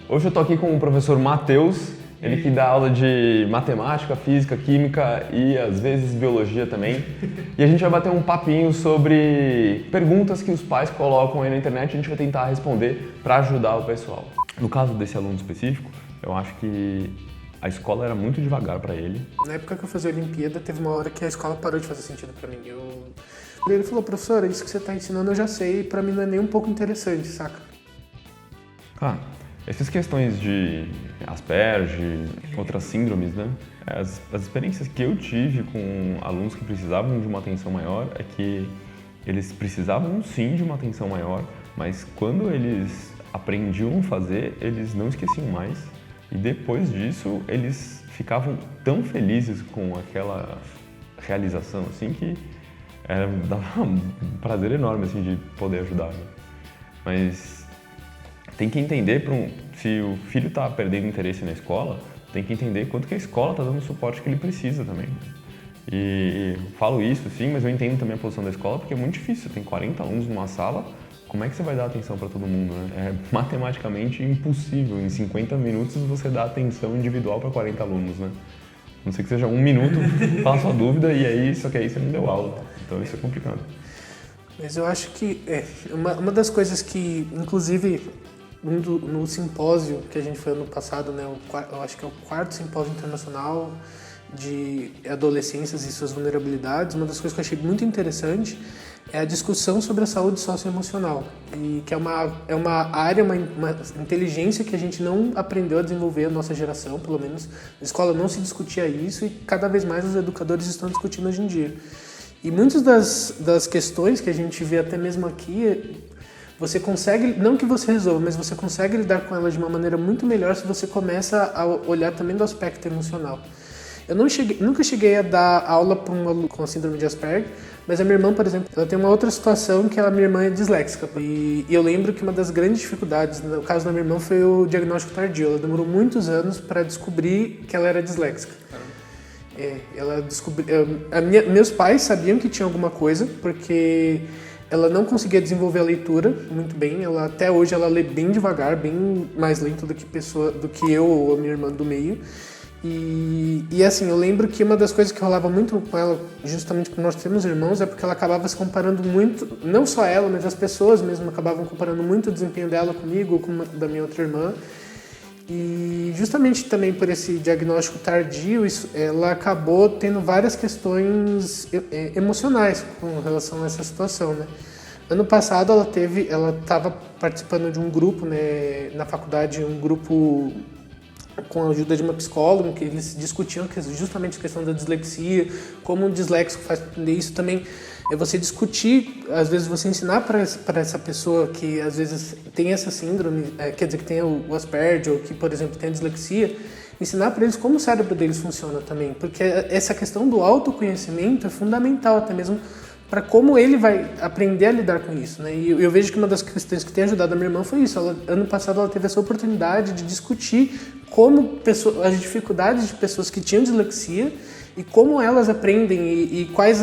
Hoje eu tô aqui com o professor Matheus, ele que dá aula de matemática, física, química e às vezes biologia também. E a gente vai bater um papinho sobre perguntas que os pais colocam aí na internet e a gente vai tentar responder para ajudar o pessoal. No caso desse aluno específico, eu acho que a escola era muito devagar para ele. Na época que eu fazia a Olimpíada, teve uma hora que a escola parou de fazer sentido para mim. Ele falou, professora, isso que você tá ensinando eu já sei e para mim não é nem um pouco interessante, saca? Essas questões de Asperger, outras síndromes, né? As experiências que eu tive com alunos que precisavam de uma atenção maior é que eles precisavam sim de uma atenção maior, mas quando eles aprendiam a fazer, eles não esqueciam mais. E depois disso, eles ficavam tão felizes com aquela realização, assim, que dava um prazer enorme, assim, de poder ajudar, né? Mas tem que entender, se o filho está perdendo interesse na escola, tem que entender quanto que a escola está dando o suporte que ele precisa também. E falo isso, sim, mas eu entendo também a posição da escola, porque é muito difícil, tem 40 alunos numa sala, como é que você vai dar atenção para todo mundo, né? É matematicamente impossível, em 50 minutos você dar atenção individual para 40 alunos, né? A não ser que seja 1 minuto, fala sua dúvida e aí, só que aí você não deu aula, então isso é complicado. Mas eu acho que uma das coisas que, inclusive, no simpósio que a gente foi ano passado, né, eu acho que é o 4º simpósio internacional de adolescências e suas vulnerabilidades, uma das coisas que eu achei muito interessante é a discussão sobre a saúde socioemocional, e que é uma área, uma inteligência que a gente não aprendeu a desenvolver, a nossa geração, pelo menos. Na escola não se discutia isso e cada vez mais os educadores estão discutindo hoje em dia. E muitas das questões que a gente vê até mesmo aqui, você consegue, não que você resolva, mas você consegue lidar com elas de uma maneira muito melhor se você começa a olhar também do aspecto emocional. Eu nunca cheguei a dar aula para um aluno com a síndrome de Asperger, mas a minha irmã, por exemplo, ela tem uma outra situação que a minha irmã é disléxica. E eu lembro que uma das grandes dificuldades, no caso da minha irmã, foi o diagnóstico tardio. Ela demorou muitos anos para descobrir que ela era disléxica. Ela descobriu. Meus pais sabiam que tinha alguma coisa, porque ela não conseguia desenvolver a leitura muito bem. Até hoje ela lê bem devagar, bem mais lento do que eu ou a minha irmã do meio. E assim, eu lembro que uma das coisas que rolava muito com ela, justamente por nós termos irmãos, é porque ela acabava se comparando muito, não só ela, mas as pessoas mesmo acabavam comparando muito o desempenho dela comigo ou com da minha outra irmã. E justamente também por esse diagnóstico tardio, ela acabou tendo várias questões emocionais com relação a essa situação, né? Ano passado ela estava participando de um grupo, né, na faculdade, um grupo com a ajuda de uma psicóloga, que eles discutiam justamente a questão da dislexia, como um disléxico faz entender isso também. É você discutir, às vezes você ensinar para essa pessoa que às vezes tem essa síndrome, quer dizer que tem o Asperger ou que, por exemplo, tem a dislexia, ensinar para eles como o cérebro deles funciona também, porque essa questão do autoconhecimento é fundamental até mesmo para como ele vai aprender a lidar com isso, né? E eu vejo que uma das questões que tem ajudado a minha irmã foi isso. Ano passado ela teve essa oportunidade de discutir as dificuldades de pessoas que tinham dislexia e como elas aprendem e quais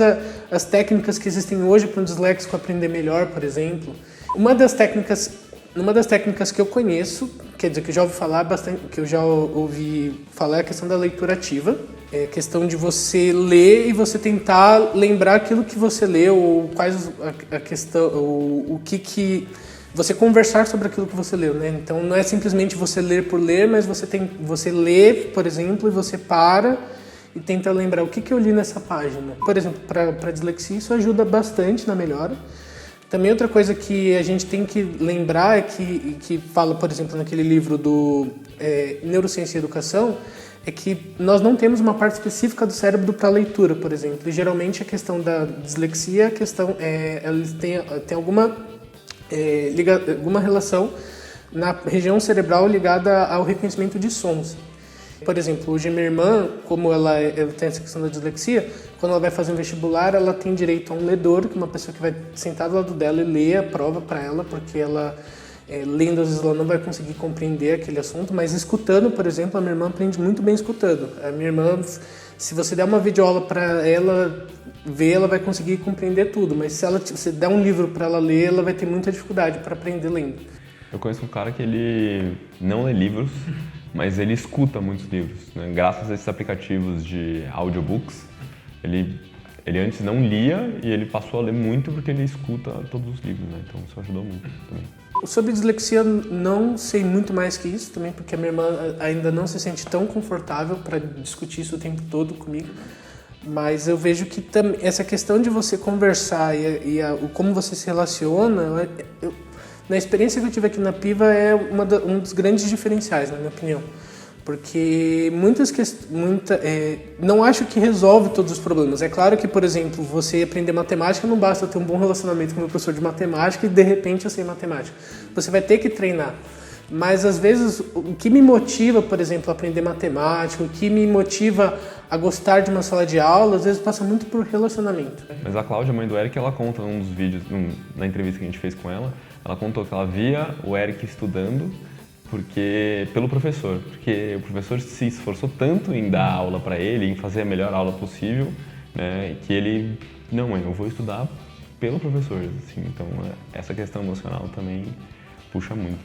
as técnicas que existem hoje para um disléxico aprender melhor, por exemplo. Uma das técnicas que eu conheço, quer dizer, que eu já ouvi falar bastante, que eu já ouvi falar, é a questão da leitura ativa. É a questão de você ler e você tentar lembrar aquilo que você leu, ou quais a questão, ou o que você conversar sobre aquilo que você leu, né? Então não é simplesmente você ler por ler, mas você lê, por exemplo, e você para e tenta lembrar o que eu li nessa página. Por exemplo, para dislexia isso ajuda bastante na melhora. Também outra coisa que a gente tem que lembrar é que fala, por exemplo, naquele livro do Neurociência e Educação, é que nós não temos uma parte específica do cérebro para leitura, por exemplo. E geralmente a questão da dislexia, eles têm alguma relação na região cerebral ligada ao reconhecimento de sons. Por exemplo, hoje minha irmã, como ela tem essa questão da dislexia, quando ela vai fazer um vestibular, ela tem direito a um ledor, que é uma pessoa que vai sentar do lado dela e ler a prova para ela, porque ela, lendo, às vezes ela não vai conseguir compreender aquele assunto, mas escutando, por exemplo, a minha irmã aprende muito bem escutando. A minha irmã, se você der uma videoaula para ela ver, ela vai conseguir compreender tudo, mas se você der um livro para ela ler, ela vai ter muita dificuldade para aprender lendo. Eu conheço um cara que ele não lê livros, mas ele escuta muitos livros, né? Graças a esses aplicativos de audiobooks, ele antes não lia e ele passou a ler muito porque ele escuta todos os livros, né? Então isso ajudou muito também. Sobre dislexia, não sei muito mais que isso também, porque a minha irmã ainda não se sente tão confortável para discutir isso o tempo todo comigo. Mas eu vejo que essa questão de você conversar e como você se relaciona, na experiência que eu tive aqui na Piva, é um dos grandes diferenciais, na minha opinião. Porque não acho que resolve todos os problemas. É claro que, por exemplo, você aprender matemática não basta ter um bom relacionamento com o meu professor de matemática e de repente eu sei matemática. Você vai ter que treinar. Mas às vezes o que me motiva, por exemplo, a aprender matemática, o que me motiva a gostar de uma sala de aula, às vezes passa muito por relacionamento. Mas a Cláudia, mãe do Eric, ela conta num dos vídeos, na entrevista que a gente fez com ela, ela contou que ela via o Eric estudando pelo professor, porque o professor se esforçou tanto em dar aula para ele, em fazer a melhor aula possível, né, que ele, não, mãe, eu vou estudar pelo professor, assim, então essa questão emocional também puxa muito.